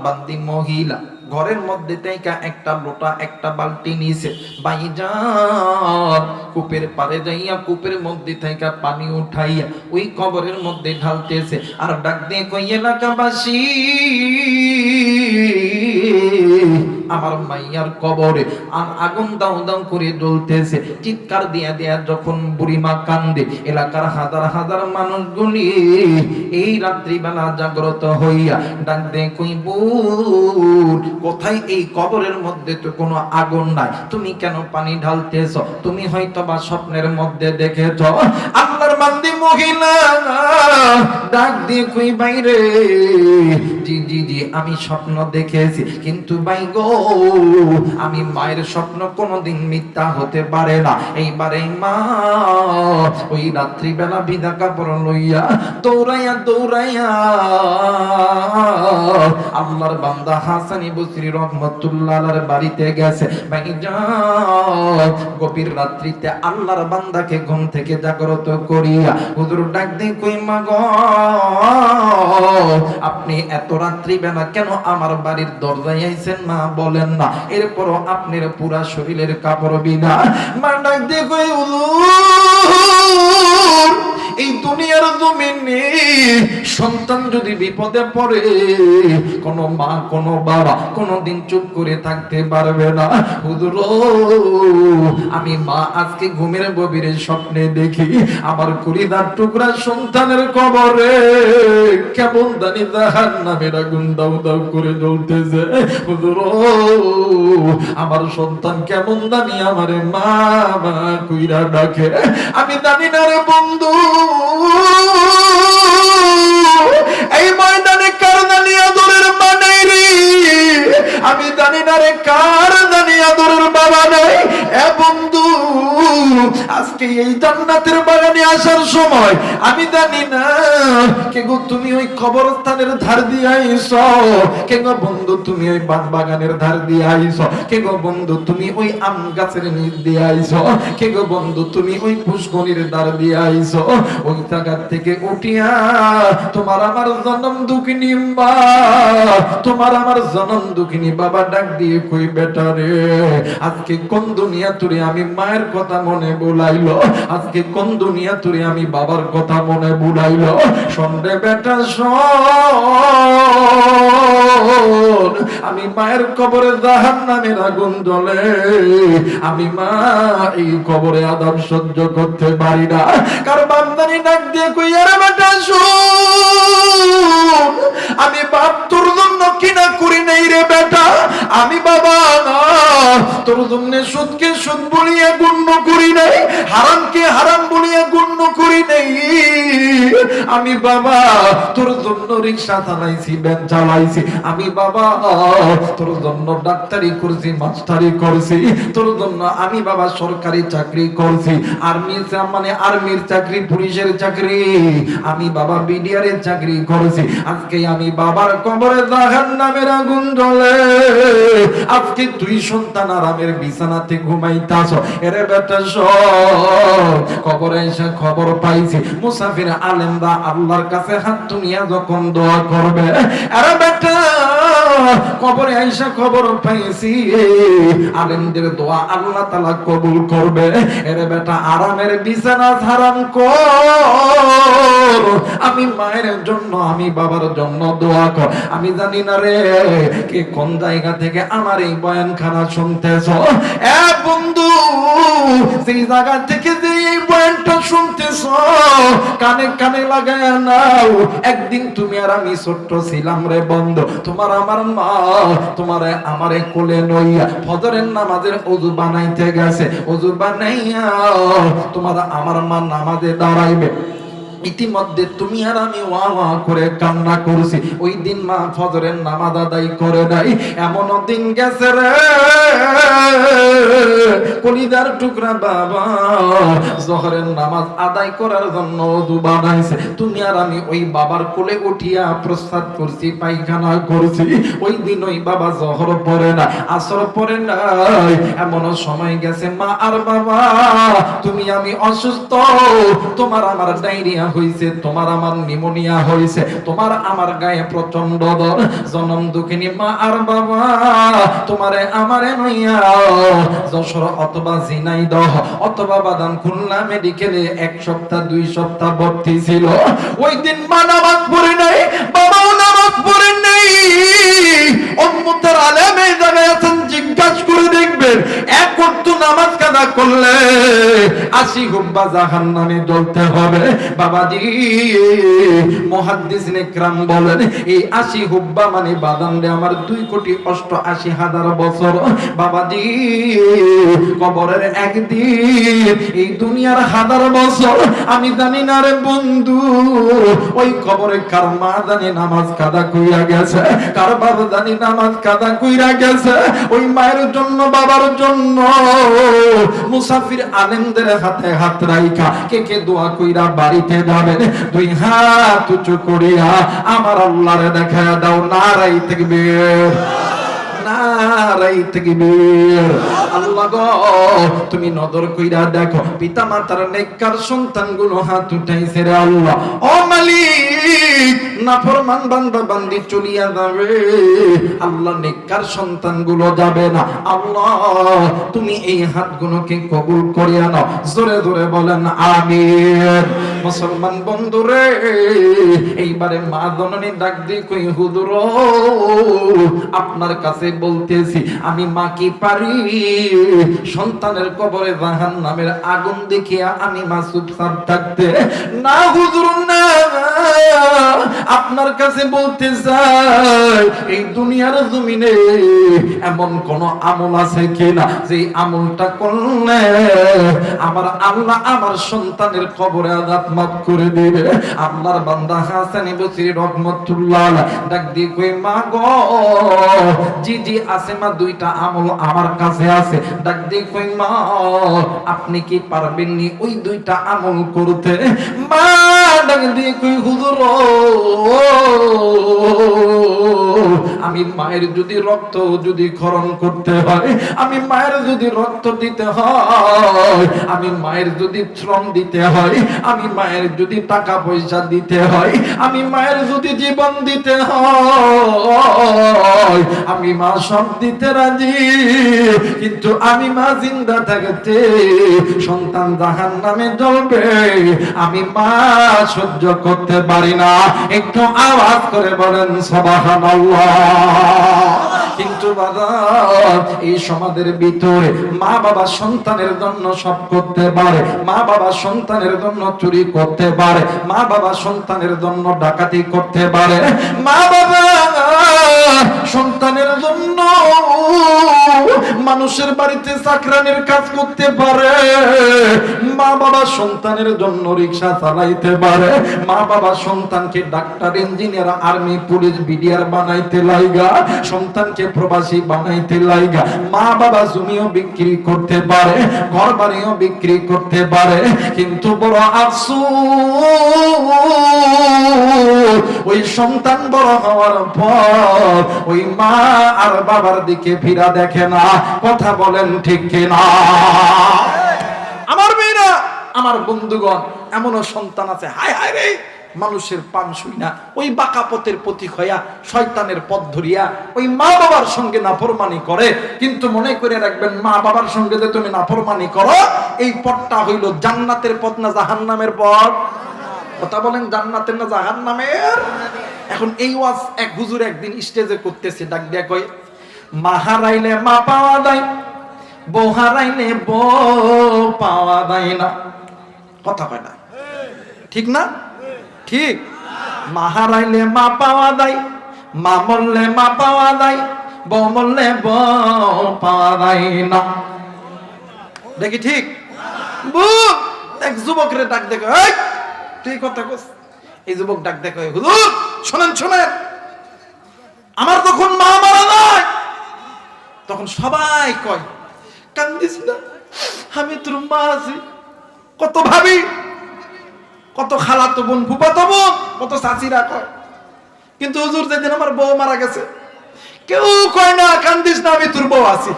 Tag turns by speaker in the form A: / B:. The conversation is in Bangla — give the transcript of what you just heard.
A: বান্দি মহিলা ঘরের মধ্যে থেকে একটা লোটা একটা বালতি নিছে, ভাইজান কূপের পারে যাইয়া কূপের মধ্যে থেকে পানি উঠাইয়া ওই কবরের মধ্যে ঢালতেছে আর ডাক দিয়ে কই, এলাকাবাসী আমার মাইয়ার কবরে আগুন দাউ দাউ করে জ্বলতেছে। চিৎকার দিয়া দিয়া যখন বুড়িমা কান্দে, এলাকার হাজার হাজার মানুষগুলি এই রাত্রিবেলা জাগ্রত হইয়া ডাক দিয়ে কই, বুড় কোথায়? এই কবরের মধ্যে তো কোনো আগুন নাই, তুমি কেন পানি ঢালতেছ? তুমি হয়তো বা স্বপ্নের মধ্যে দেখেছ। আল্লাহর বান্দি মহিলা ডাক দিয়ে কই, বাইরে জি জি জি আমি স্বপ্ন দেখেছি, কিন্তু ভাই গো আমি মায়ের স্বপ্ন কোনোদিন মিথ্যা হতে পারে না। এইবারে মা ওই রাত্রিবেলা ভিজা কাপড় লইয়া দৌড়াইয়া দৌড়াইয়া আল্লাহর বান্দা হাসান বসরি রহমাতুল্লাহ আলাইহির বাড়িতে গেছে। ভাইজান গভীর রাত্রিতে আল্লাহর বান্দাকে ঘুম থেকে জাগ্রত করিয়া হুজুর ডাক দিয়ে কই, মা গো আপনি এত রাত্রিবেলা কেন আমার বাড়ির দরজায় আইছেন? মা বলেন না, এরপরও আপনার পুরা শরীরের কাপড় বিনা। মা ডাক দিয়ে কই, হুজুর এই দুনিয়ার জমিনে সন্তান যদি বিপদে পড়ে কোন মা কোন বাবা কোনদিন চুপ করে থাকতে পারবে না। হুজুর আমি মা আজকে ঘুমের গভীরে স্বপ্নে দেখি আমার কলিজার টুকরা সন্তানের কবরে কেমন জানি জাহান্নামের আগুন দাউ দাউ করে জ্বলতেছে। হুজুর আমার সন্তান কেমন জানি আমারে মা মা কইরা ডাকে, আমি জানি না রে বন্ধু এই ময়দানে কার জানি আদরের মা নাই রে, আমি জানি না রে কার জানি আদরের বাবা নাই। এ বন্ধু আজকে এই জান্নাতের বাগানে আসার সময় আমি জানি না কে গো তুমি ওই কবরস্থানের ধার দিয়ে আইছো, কে গো বন্ধু তুমি ওই বাগানের ধার দিয়ে আইছো, কে গো বন্ধু তুমি ওই আম গাছের নিচ দিয়ে আইছো, কে গো বন্ধু তুমি ওই পুষ্করির ধার দিয়ে আইছো। ওই জায়গা থেকে উঠিয়া তোমার আমার জনম দুঃখিনী মা, তোমার আমার জনম দুঃখিনী বাবা ডাক দিয়ে কই, বেটা রে আজকে কোন দুনিয়া তুই আমি মায়ের কথা মনে বুলাইলো, আজকে কোন দুনিয়া তুই আমি বাবার কথা মনে বুলাইলো। সন্ধ্যে বেটা শোন, আমি মায়ের কবরে জাহান্নামের আগুন জ্বলে, আমি মা এই কবরে আযাব সহ্য করতে পারি না। কার বান্দানি ডাক দিয়ে কই, আরে বেটা শোন, আমি বাপ তোর জন্য কিনা করি নাই রে বেটা, আমি বাবা না তোর জন্য সুদকে সুদ বলিয়া গণ্য করি নাই, হারামকে হারাম বলিয়া গণ্য করি নাই, আমি বাবা তোর জন্য রিকশা চালাইছি ভ্যান চালাইছি, আমি বাবা তোর জন্য ডাক্তারি করছি মাস্টারি করছি, তোর জন্য আমি বাবা সরকারি চাকরি করছি, আর্মির চাকরি পুলিশের চাকরি, আমি বাবা বিডিআরের চাকরি করেছি। আজকে আমি বাবার কবরে জাহান্নামের আগুন জ্বলে, আজকে তুই সন্তান আরামের বিছানাতে ঘুমাইতাছ। এরে বেটা শোন, কবরে এসে খবর পাইছি মুসাফির আলেমরা আল্লাহর কাছে হাত তুলিয়া যখন দোয়া করবে, আরে বেটা কবরে আইসা খবর পাইছি আলেমদের দোয়া আল্লাহ তাআলা কবুল করবে। এরে বেটা আরামের বিছানা হারাম কর, আমি মায়ের জন্য আমি বাবার জন্য দোয়া কর। আমি জানি না রে কে কোন জায়গা থেকে আমার এই বয়ানখানা শুনতেছ। এ বন্ধু সেই জায়গা থেকে যে এই বয়ানটা শুনতেছ কানে কানে লাগায় নাও, একদিন তুমি আর আমি ছোট্ট ছিলাম রে বন্ধু, তোমার আমার মা তোমার আমারে কোলে নইয়া ফজরের নামাজের ওযু বানাইতে গেছে, ওযু বানাইয়া তোমার আমার মা নামাজে দাঁড়াইবে, ইতিমধ্যে তুমি আর আমি ওয়া ওয়া করে কান্না করছি। ওই দিন মা ফজরের নামাজ আদায় করে নাই, এমন দিন গেছে রে কলিজার টুকরা বাবা জোহরের নামাজ আদায় করার জন্য ওযু বানাইছে, তুমি আর আমি ওই বাবার কোলে উঠিয়া প্রস্রাব করছি পায়খানা করছি। ওই দিন ওই বাবা জোহর পড়ে না আসর পড়ে নাই, এমন সময় গেছে মা আর বাবা তুমি আমি অসুস্থ, তোমার আমার ডায়রিয়া হইছে, তোমার আমার নিউমোনিয়া হইছে, তোমার আমার গায়ে প্রচন্ড জ্বর, জনম দুঃখিনী মা আর বাবা তোমারে আমারে নইয়া যশোর অথবা ঝিনাইদহ অথবা বাদাম খুলনা মেডিকেলে 1 সপ্তাহ 2 সপ্তাহ ভর্তি ছিল। ওই দিন মা নামাজ পড়ে নাই, বাবাও নামাজ পড়ে নাই। উম্মতের আলেম এই জায়গায় আছেন, জিজ্ঞাসা করে দেখবেন, এক ওয়াক্ত নামাজ কাদা করলে 80 হুব্বা জাহান্নামে জ্বলতে হবে। বাবাজি মুহাদ্দিসিন ইকরাম বলেন, এই 80 হুব্বা মানে বাদাম রে আমার 2,88,000 বছর। বাবাজি কবরের একদিন, এই দুনিয়ার 1000 বছর। আমি জানি না রে বন্ধু, ওই কবরে কার মা জানি নামাজ কাদা কইরা গেছে, কার বাবা জানি নামাজ কাদা কইরা গেছে। ওই মায়ের জন্য, বাবার জন্য মুসাফির আলেমদের হাতে হাত রাইখা কে কে দোয়া কইরা বাড়িতে যাবেন, 2 হাত উঁচু করিয়া আমার আল্লাহরে দেখায়া দাও, নারাই তাকবীর, নারাই তাকবীর। আল্লাহ গো তুমি নজর কইরা দেখো, পিতা মাতার নেককার সন্তানগুলো হাত উঠাইছে রে আল্লাহ। ও মালিক, নাফরমান বান্দা বান্দি চলিয়া যাবে, আল্লাহ নেককার সন্তানগুলো যাবে না। আল্লাহ তুমি এই হাতগুলোকে কবুল করিয়া নাও, জোরে জোরে বলেন আমিন। মুসলমান বন্ধুরে, এইবারে মা জননী ডাক দিয়ে কই, হুজুর আপনার কাছে বলতেছি, আমি মা কি পারি সন্তানের কবরে জাহান্নামের আগুন দেখিয়া আমি মা চুপচাপ থাকতে? না হুজুর না, আপনার কাছে বলতে চাই, এই দুনিয়ার জমিনে এমন কোন আমল আছে কিনা যে আমলটা করলে আমার আল্লাহ আমার সন্তানের কবরে আযাব মাফ করে দিবে? আল্লাহর বান্দা হাসান বসরি রহমাতুল্লাহ আলাইহি ডাক দিয়ে কই, মা গো জি জি আছে মা, 2টা আমল আমার কাছে আছে। ডাক দিয়ে কই, মা আপনি কি পারবেন নি ওই 2টা আমল করতে? মা ডাক দিয়ে কই, হুজুর আমি মায়ের যদি রক্ত যদি ক্ষরণ করতে হয়, আমি মায়ের যদি রক্ত দিতে হয়, আমি মায়ের যদি শ্রম দিতে হয়, আমি মায়ের যদি টাকা পয়সা দিতে হয়, আমি মায়ের যদি জীবন দিতে হয়, আমি মা সব দিতে রাজি। কিন্তু আমি মা জিন্দা থাকতে সন্তান জাহান্নামে জ্বলবে, আমি মা সহ্য করতে পারি না। একটু আওয়াজ করে বলেন সুবহানাল্লাহ। কিন্তু বাবা এই সমাজের ভিতরে মা বাবা সন্তানের জন্য সব করতে পারে, মা বাবা সন্তানের জন্য চুরি করতে পারে, মা বাবা সন্তানের জন্য ডাকাতি করতে পারে, মা বাবা সন্তানের জন্য মানুষের বাড়িতে চাকরানির কাজ করতে পারে, মা বাবা সন্তানের জন্য রিকশা চালাইতে পারে, মা বাবা সন্তানকে doctor, engineer, army, police, BDR বানাইতে লাইগা, সন্তানকে প্রবাসী বানাইতে লাইগা, মা বাবা জমিও বিক্রি করতে পারে, ঘর বাড়িও বিক্রি করতে পারে। কিন্তু বড় আফসোস, ওই সন্তান বড় হওয়ার পর ওই মা আর বাবার দিকে ফিরা দেখে না। কথা বলেন ঠিক কিনা? আমার মেয়েরা, আমার বন্ধুগণ, এমনও সন্তান আছে, হায় হায় রে, মানুষের পান শুই না, ওই বাঁকা পথের প্রতীক হইয়া শয়তানের পথ ধরিয়া ওই মা বাবার সঙ্গে নাফরমানি করে। কিন্তু মনে করে রাখবেন, মা বাবার সঙ্গে যে তুমি নাফরমানি করো, এই পথটা হইল জান্নাতের পথ না জাহান্নামের পথ? কথা বলেন, জান্নাতের না জাহান্নামের? এখন এই ওয়াজ এক হুজুর একদিন স্টেজে করতেছে, ডাক দিয়া কয়, মা হারাইলে মা পাওয়া যায়, বউ হারাইলে বউ পাওয়া যায় না। কথা কয় না, ঠিক না? ঠিক। মা হারাইলে মা পাওয়া যায়, মা মরলে মা পাওয়া যায়, বউ মরলে বউ পাওয়া যায় না। দেখি ঠিক? এক যুবকরে ডাক দেখো, তুই কথা কস। এই যুবক ডাক দেখো, হুজুর শোনেন শোনেন, আমার যখন মা মারা যায় তখন সবাই কয়, কান্দিস না, আমি তোর মা আছি। কত ভাবি, কত খালাতো বোন, ফুফাতো বোন, কত চাচিরা কয়। কিন্তু হুজুর যেদিন আমার বউ মারা গেছে, কেউ কয় না কান্দিস না, আমি তোর বউ আছি।